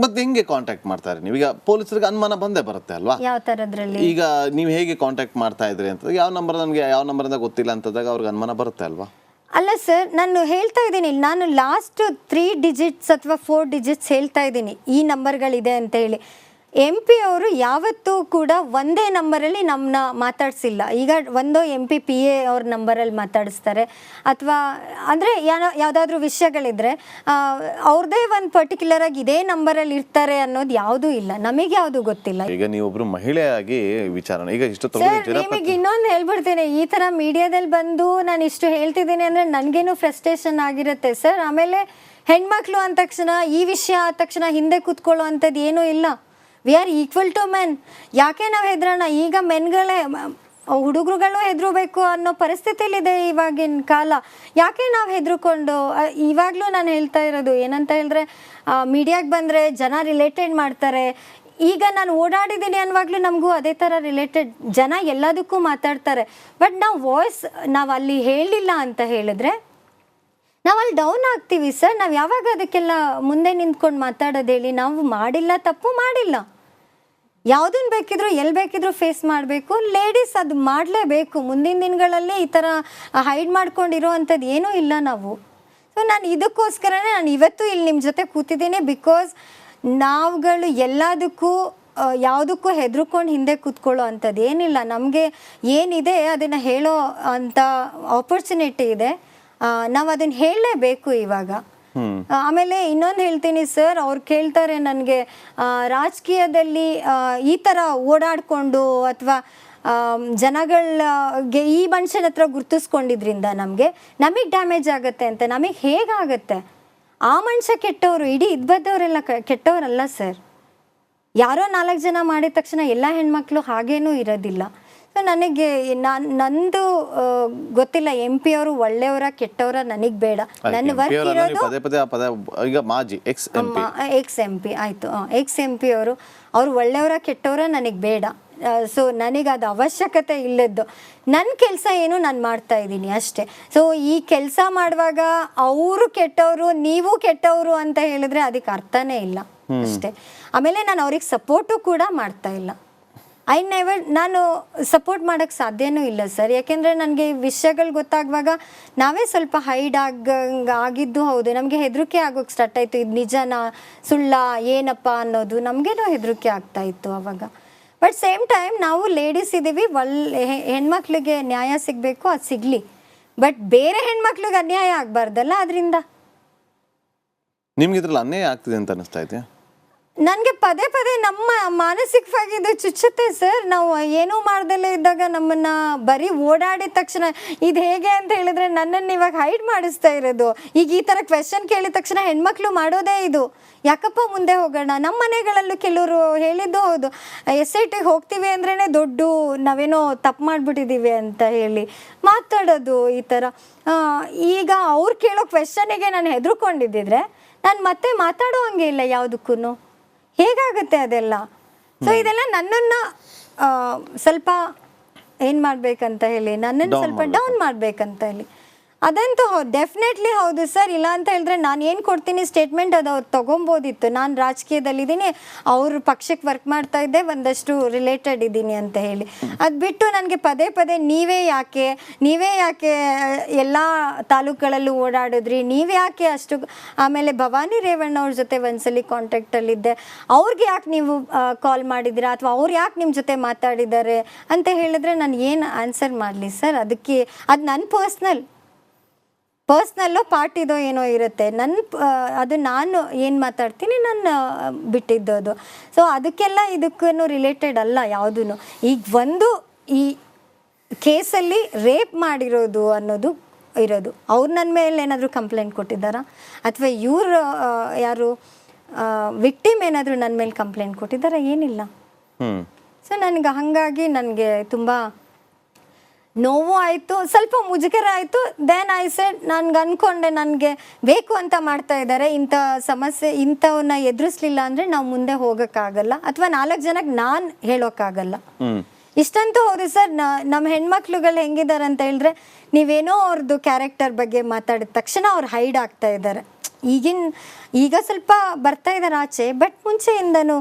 ಮತ್ತೆ ಹೆಂಗೆ ಕಾಂಟ್ಯಾಕ್ಟ್ ಮಾಡ್ತಾರೆ ನೀವು? ಈಗ ಪೊಲೀಸರಿಗೆ ಅನುಮಾನ ಬಂದೇ ಬರುತ್ತೆ ಅಲ್ವಾ? ಯಾವ ತರದ್ರಲ್ಲಿ? ಈಗ ನೀವು ಹೇಗೆ ಕಾಂಟ್ಯಾಕ್ಟ್ ಮಾಡ್ತಾ ಇದ್ರಿ ಅಂತ, ಯಾವ ನಂಬರ್ ನಮಗೆ ಯಾವ ನಂಬರಿಂದ ಗೊತ್ತಿಲ್ಲ ಅಂತದಾಗ ಅವ್ರಿಗೆ ಅನುಮಾನ ಬರುತ್ತೆ ಅಲ್ವಾ? ಅಲ್ಲ ಸರ್, ನಾನು ಹೇಳ್ತಾ ಇದ್ದೀನಿ, ನಾನು ಲಾಸ್ಟ್ 3 ಡಿಜಿಟ್ಸ್ ಅಥವಾ 4 ಡಿಜಿಟ್ಸ್ ಹೇಳ್ತಾ ಇದ್ದೀನಿ ಈ ನಂಬರ್ಗಳಿದೆ ಅಂತ ಹೇಳಿ. MP ಅವರು ಯಾವತ್ತೂ ಕೂಡ ಒಂದೇ ನಂಬರಲ್ಲಿ ನಮ್ಮನ್ನ ಮಾತಾಡಿಸಿಲ್ಲ. ಈಗ ಒಂದು MP PA ಅವ್ರ ನಂಬರಲ್ಲಿ ಮಾತಾಡಿಸ್ತಾರೆ, ಅಥವಾ ಅಂದರೆ ಯಾವುದಾದ್ರೂ ವಿಷಯಗಳಿದ್ರೆ ಅವ್ರದ್ದೇ ಒಂದು ಪರ್ಟಿಕ್ಯುಲರ್ ಆಗಿ ಇದೇ ನಂಬರಲ್ಲಿ ಇರ್ತಾರೆ ಅನ್ನೋದು ಯಾವುದೂ ಇಲ್ಲ, ನಮಗೆ ಯಾವುದು ಗೊತ್ತಿಲ್ಲ. ಈಗ ನೀವೊಬ್ರು ಮಹಿಳೆಯಾಗಿ ವಿಚಾರಣೆ ಈಗ ಇಷ್ಟು ನಿಮಗೆ ಇನ್ನೊಂದು ಹೇಳ್ಬಿಡ್ತೇನೆ, ಈ ಥರ ಮೀಡಿಯಾದಲ್ಲಿ ಬಂದು ನಾನು ಇಷ್ಟು ಹೇಳ್ತಿದ್ದೀನಿ ಅಂದರೆ ನನಗೇನು ಫ್ರಸ್ಟ್ರೇಷನ್ ಆಗಿರುತ್ತೆ ಸರ್. ಆಮೇಲೆ ಹೆಣ್ಮಕ್ಳು ಅಂದ ತಕ್ಷಣ, ಈ ವಿಷಯ ಆದ ತಕ್ಷಣ ಹಿಂದೆ ಕೂತ್ಕೊಳ್ಳೋ ಅಂಥದ್ದು ಏನೂ ಇಲ್ಲ. We are equal to men. ಯಾಕೆ ನಾವು ಹೆದರೋಣ? ಈಗ ಮೆನ್ಗಳೇ, ಹುಡುಗರುಗಳು ಹೆದರಬೇಕು ಅನ್ನೋ ಪರಿಸ್ಥಿತಿಲಿದೆ ಇವಾಗಿನ ಕಾಲ. ಯಾಕೆ ನಾವು ಹೆದರ್ಕೊಂಡು? ಇವಾಗಲೂ ನಾನು ಹೇಳ್ತಾ ಇರೋದು ಏನಂತ ಹೇಳಿದ್ರೆ, ಮೀಡಿಯಾಗೆ ಬಂದರೆ ಜನ ರಿಲೇಟೆಡ್ ಮಾಡ್ತಾರೆ. ಈಗ ನಾನು ಓಡಾಡಿದ್ದೀನಿ ಅನ್ನುವಾಗಲೂ ನಮಗೂ ಅದೇ ಥರ ರಿಲೇಟೆಡ್ ಜನ ಎಲ್ಲದಕ್ಕೂ ಮಾತಾಡ್ತಾರೆ. ಬಟ್ ನಾವು ಅಲ್ಲಿ ಹೇಳಿಲ್ಲ ಅಂತ ಹೇಳಿದ್ರೆ ನಾವು ಅಲ್ಲಿ ಡೌನ್ ಆಗ್ತೀವಿ ಸರ್. ನಾವು ಯಾವಾಗ ಅದಕ್ಕೆಲ್ಲ ಮುಂದೆ ನಿಂತ್ಕೊಂಡು ಮಾತಾಡೋದು ಹೇಳಿ? ನಾವು ಮಾಡಿಲ್ಲ, ತಪ್ಪು ಮಾಡಿಲ್ಲ. ಯಾವುದನ್ನು ಬೇಕಿದ್ರು ಎಲ್ಲಿ ಬೇಕಿದ್ರು ಫೇಸ್ ಮಾಡಬೇಕು. ಲೇಡೀಸ್ ಅದು ಮಾಡಲೇಬೇಕು. ಮುಂದಿನ ದಿನಗಳಲ್ಲಿ ಈ ಥರ ಹೈಡ್ ಮಾಡ್ಕೊಂಡಿರೋ ಅಂಥದ್ದು ಏನೂ ಇಲ್ಲ ನಾವು. ಸೊ ನಾನು ಇದಕ್ಕೋಸ್ಕರನೇ ನಾನು ಇವತ್ತು ಇಲ್ಲಿ ನಿಮ್ಮ ಜೊತೆ ಕೂತಿದ್ದೀನಿ. ಬಿಕಾಸ್ ನಾವುಗಳು ಎಲ್ಲದಕ್ಕೂ ಯಾವುದಕ್ಕೂ ಹೆದರ್ಕೊಂಡು ಹಿಂದೆ ಕೂತ್ಕೊಳ್ಳೋ ಅಂಥದ್ದು ಏನಿಲ್ಲ. ನಮಗೆ ಏನಿದೆ ಅದನ್ನು ಹೇಳೋ ಅಂಥ ಆಪರ್ಚುನಿಟಿ ಇದೆ. ನಾವು ಅದನ್ನು ಹೇಳಲೇಬೇಕು ಇವಾಗ. ಆಮೇಲೆ ಇನ್ನೊಂದು ಹೇಳ್ತೀನಿ ಸರ್, ಅವ್ರು ಕೇಳ್ತಾರೆ ನನಗೆ, ರಾಜಕೀಯದಲ್ಲಿ ಈ ಥರ ಓಡಾಡಿಕೊಂಡು ಅಥವಾ ಜನಗಳಿಗೆ ಈ ಮನುಷ್ಯನ ಹತ್ರ ಗುರ್ತಿಸ್ಕೊಂಡಿದ್ರಿಂದ ನಮಗೆ ಡ್ಯಾಮೇಜ್ ಆಗುತ್ತೆ ಅಂತ. ನಮಗೆ ಹೇಗಾಗತ್ತೆ? ಆ ಮನುಷ್ಯ ಕೆಟ್ಟವರು, ಇಡೀ ಇದ್ಬದ್ದವರೆಲ್ಲ ಕೆಟ್ಟವರಲ್ಲ ಸರ್. ಯಾರೋ 4 ಜನ ಮಾಡಿದ ತಕ್ಷಣ ಎಲ್ಲ ಹೆಣ್ಮಕ್ಳು ಹಾಗೇನೂ ಇರೋದಿಲ್ಲ. ಸೊ ನನಗೆ ನಂದು ಗೊತ್ತಿಲ್ಲ MP ಅವರು ಒಳ್ಳೆಯವರ ಕೆಟ್ಟವರ ನನಗೆ ಬೇಡ. ನನ್ನ ವರ್ಕ್ ಇರೋದು ಈಗ ಮಾಜಿ ಎಕ್ಸ್ MP ಆಯಿತು, ಎಕ್ಸ್ MP ಅವರು ಒಳ್ಳೆಯವರ ಕೆಟ್ಟವರ ನನಗೆ ಬೇಡ. ಸೊ ನನಗೆ ಅದು ಅವಶ್ಯಕತೆ ಇಲ್ಲದ್ದು. ನನ್ನ ಕೆಲಸ ಏನು ನಾನು ಮಾಡ್ತಾ ಇದ್ದೀನಿ ಅಷ್ಟೇ. ಸೊ ಈ ಕೆಲಸ ಮಾಡುವಾಗ ಅವರು ಕೆಟ್ಟವರು ನೀವು ಕೆಟ್ಟವರು ಅಂತ ಹೇಳಿದ್ರೆ ಅದಕ್ಕೆ ಅರ್ಥನೇ ಇಲ್ಲ ಅಷ್ಟೇ. ಆಮೇಲೆ ನಾನು ಅವ್ರಿಗೆ ಸಪೋರ್ಟು ಕೂಡ ಮಾಡ್ತಾ ಇಲ್ಲ. ನಾನು ಸಪೋರ್ಟ್ ಮಾಡೋಕ್ಕೆ ಸಾಧ್ಯನೂ ಇಲ್ಲ ಸರ್. ಯಾಕೆಂದರೆ ನನಗೆ ವಿಷಯಗಳು ಗೊತ್ತಾಗುವಾಗ ನಾವೇ ಸ್ವಲ್ಪ ಹೈಡ್ ಆಗಿದ್ದು ಹೌದು. ನಮಗೆ ಹೆದರಿಕೆ ಆಗೋಕ್ಕೆ ಸ್ಟಾರ್ಟ್ ಆಯಿತು. ಇದು ನಿಜನಾ ಸುಳ್ಳ ಏನಪ್ಪ ಅನ್ನೋದು ನಮಗೇನೋ ಹೆದರಿಕೆ ಆಗ್ತಾಯಿತ್ತು ಆವಾಗ. ಬಟ್ ಸೇಮ್ ಟೈಮ್ ನಾವು ಲೇಡೀಸ್ ಇದ್ದೀವಿ, ಹೆಣ್ಮಕ್ಳಿಗೆ ನ್ಯಾಯ ಸಿಗಬೇಕು, ಅದು ಸಿಗಲಿ. ಬಟ್ ಬೇರೆ ಹೆಣ್ಮಕ್ಳಿಗೆ ಅನ್ಯಾಯ ಆಗಬಾರ್ದಲ್ಲ. ಅದರಿಂದ ನಿಮ್ಗೆ ಇದ್ರಲ್ಲಿ ಅನ್ಯಾಯ ಆಗ್ತಿದೆ ಅಂತ ಅನಿಸ್ತಾ ಇದೆಯಾ? ನನಗೆ ಪದೇ ಪದೇ ನಮ್ಮ ಮಾನಸಿಕವಾಗಿ ಇದು ಚುಚ್ಚುತ್ತೆ ಸರ್. ನಾವು ಏನೂ ಮಾಡ್ದಲ್ಲೇ ಇದ್ದಾಗ ನಮ್ಮನ್ನು ಬರೀ ಓಡಾಡಿದ ತಕ್ಷಣ ಇದು ಹೇಗೆ ಅಂತ ಹೇಳಿದ್ರೆ ನನ್ನನ್ನು ಇವಾಗ ಹೈಡ್ ಮಾಡಿಸ್ತಾ ಇರೋದು. ಈಗ ಈ ಥರ ಕ್ವೆಶನ್ ಕೇಳಿದ ತಕ್ಷಣ ಹೆಣ್ಮಕ್ಳು ಮಾಡೋದೇ ಇದು, ಯಾಕಪ್ಪ ಮುಂದೆ ಹೋಗೋಣ. ನಮ್ಮ ಮನೆಗಳಲ್ಲೂ ಕೆಲವರು ಹೇಳಿದ್ದು ಹೌದು, SIT ಹೋಗ್ತೀವಿ ಅಂದ್ರೇ ದೊಡ್ಡ ನಾವೇನೋ ತಪ್ಪು ಮಾಡಿಬಿಟ್ಟಿದ್ದೀವಿ ಅಂತ ಹೇಳಿ ಮಾತಾಡೋದು ಈ ಥರ. ಈಗ ಅವ್ರು ಕೇಳೋ ಕ್ವೆಶನಿಗೆ ನಾನು ಹೆದರ್ಕೊಂಡಿದ್ದಿದ್ರೆ ನಾನು ಮತ್ತೆ ಮಾತಾಡೋ ಹಂಗೆ ಇಲ್ಲ ಯಾವುದಕ್ಕೂ. ಹೇಗಾಗುತ್ತೆ ಅದೆಲ್ಲ? ಸೊ ಇದೆಲ್ಲ ನನ್ನನ್ನು ಸ್ವಲ್ಪ ಏನು ಮಾಡಬೇಕಂತ ಹೇಳಿ, ನನ್ನನ್ನು ಸ್ವಲ್ಪ ಡೌನ್ ಮಾಡಬೇಕಂತ ಹೇಳಿ. ಅದಂತೂ ಡೆಫಿನೆಟ್ಲಿ ಹೌದು ಸರ್. ಇಲ್ಲ ಅಂತ ಹೇಳಿದ್ರೆ ನಾನು ಏನು ಕೊಡ್ತೀನಿ ಸ್ಟೇಟ್ಮೆಂಟ್ ಅದು ಅವ್ರು ತೊಗೊಬೋದಿತ್ತು. ನಾನು ರಾಜಕೀಯದಲ್ಲಿದ್ದೀನಿ, ಅವ್ರ ಪಕ್ಷಕ್ಕೆ ವರ್ಕ್ ಮಾಡ್ತಾ ಇದ್ದೆ, ಒಂದಷ್ಟು ರಿಲೇಟೆಡ್ ಇದ್ದೀನಿ ಅಂತ ಹೇಳಿ. ಅದು ಬಿಟ್ಟು ನನಗೆ ಪದೇ ಪದೇ ನೀವೇ ಯಾಕೆ ಎಲ್ಲ ತಾಲೂಕುಗಳಲ್ಲೂ ಓಡಾಡಿದ್ರಿ, ನೀವೇ ಯಾಕೆ ಅಷ್ಟು, ಆಮೇಲೆ ಭವಾನಿ ರೇವಣ್ಣ ಅವ್ರ ಜೊತೆ ಒಂದ್ಸಲಿ ಕಾಂಟ್ಯಾಕ್ಟಲ್ಲಿದ್ದೆ, ಅವ್ರಿಗೆ ಯಾಕೆ ನೀವು ಕಾಲ್ ಮಾಡಿದ್ದೀರಾ ಅಥವಾ ಅವ್ರು ಯಾಕೆ ನಿಮ್ಮ ಜೊತೆ ಮಾತಾಡಿದ್ದಾರೆ ಅಂತ ಹೇಳಿದ್ರೆ ನಾನು ಏನು ಆನ್ಸರ್ ಮಾಡಲಿ ಸರ್? ಅದಕ್ಕೆ ಅದು ನನ್ನ ಪರ್ಸ್ನಲ್ಲೋ ಪಾರ್ಟಿದೋ ಏನೋ ಇರುತ್ತೆ. ಅದು ನಾನು ಏನು ಮಾತಾಡ್ತೀನಿ ನಾನು ಬಿಟ್ಟಿದ್ದು ಅದು. ಸೊ ಅದಕ್ಕೆಲ್ಲ ಇದಕ್ಕೂ ರಿಲೇಟೆಡ್ ಅಲ್ಲ ಯಾವುದೂ. ಈಗ ಈ ಕೇಸಲ್ಲಿ ರೇಪ್ ಮಾಡಿರೋದು ಅನ್ನೋದು ಇರೋದು, ಅವ್ರು ನನ್ನ ಮೇಲೆ ಏನಾದರೂ ಕಂಪ್ಲೇಂಟ್ ಕೊಟ್ಟಿದ್ದಾರಾ ಅಥವಾ ಇವರು ಯಾರು ವಿಕ್ಟಿಮ್ ಏನಾದರೂ ನನ್ನ ಮೇಲೆ ಕಂಪ್ಲೇಂಟ್ ಕೊಟ್ಟಿದ್ದಾರಾ? ಏನಿಲ್ಲ. ಸೊ ಹಾಗಾಗಿ ನನಗೆ ತುಂಬ ನೋವು ಆಯಿತು, ಸ್ವಲ್ಪ ಮುಜುಗರ ಆಯಿತು. ದೆನ್ ಐ ಸೆಡ್, ನನಗೆ ಅಂದ್ಕೊಂಡೆ ನನಗೆ ಬೇಕು ಅಂತ ಮಾಡ್ತಾ ಇದ್ದಾರೆ, ಇಂಥ ಸಮಸ್ಯೆ ಇಂಥವನ್ನ ಎದುರಿಸ್ಲಿಲ್ಲ ಅಂದರೆ ನಾವು ಮುಂದೆ ಹೋಗೋಕ್ಕಾಗಲ್ಲ ಅಥವಾ 4 ಜನಕ್ಕೆ ನಾನು ಹೇಳೋಕ್ಕಾಗಲ್ಲ. ಇಷ್ಟಂತೂ ಹೌದು ಸರ್. ನಮ್ಮ ಹೆಣ್ಮಕ್ಳುಗಳು ಹೆಂಗಿದ್ದಾರೆ ಅಂತ ಹೇಳಿದ್ರೆ, ನೀವೇನೋ ಅವ್ರದ್ದು ಕ್ಯಾರೆಕ್ಟರ್ ಬಗ್ಗೆ ಮಾತಾಡಿದ ತಕ್ಷಣ ಅವ್ರು ಹೈಡ್ ಆಗ್ತಾ ಇದ್ದಾರೆ. ಈಗ ಸ್ವಲ್ಪ ಬರ್ತಾ ಇದ್ದಾರೆ ಆಚೆ, ಬಟ್ ಮುಂಚೆಯಿಂದನೂ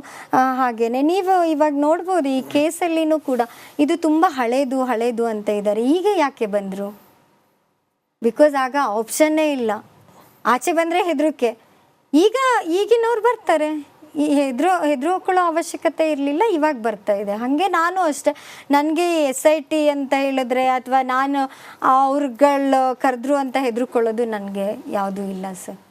ಹಾಗೇನೆ. ನೀವು ಇವಾಗ ನೋಡ್ಬೋದು ಈ ಕೇಸಲ್ಲಿನೂ ಕೂಡ ಇದು ತುಂಬ ಹಳೇದು ಅಂತ ಇದ್ದಾರೆ. ಈಗ ಯಾಕೆ ಬಂದರು? ಬಿಕಾಸ್ ಆಗ ಆಪ್ಷನ್ನೇ ಇಲ್ಲ, ಆಚೆ ಬಂದರೆ ಹೆದರಿಕೆ. ಈಗಿನವ್ರು ಬರ್ತಾರೆ, ಹೆದರ್ಕೊಳ್ಳೋ ಅವಶ್ಯಕತೆ ಇರಲಿಲ್ಲ, ಇವಾಗ ಬರ್ತಾ ಇದೆ. ಹಾಗೆ ನಾನು ಅಷ್ಟೆ, ನನಗೆ SIT ಅಂತ ಹೇಳಿದ್ರೆ ಅಥವಾ ನಾನು ಅವ್ರುಗಳು ಕರೆದ್ರು ಅಂತ ಹೆದರ್ಕೊಳ್ಳೋದು ನನಗೆ ಯಾವುದೂ ಇಲ್ಲ ಸರ್.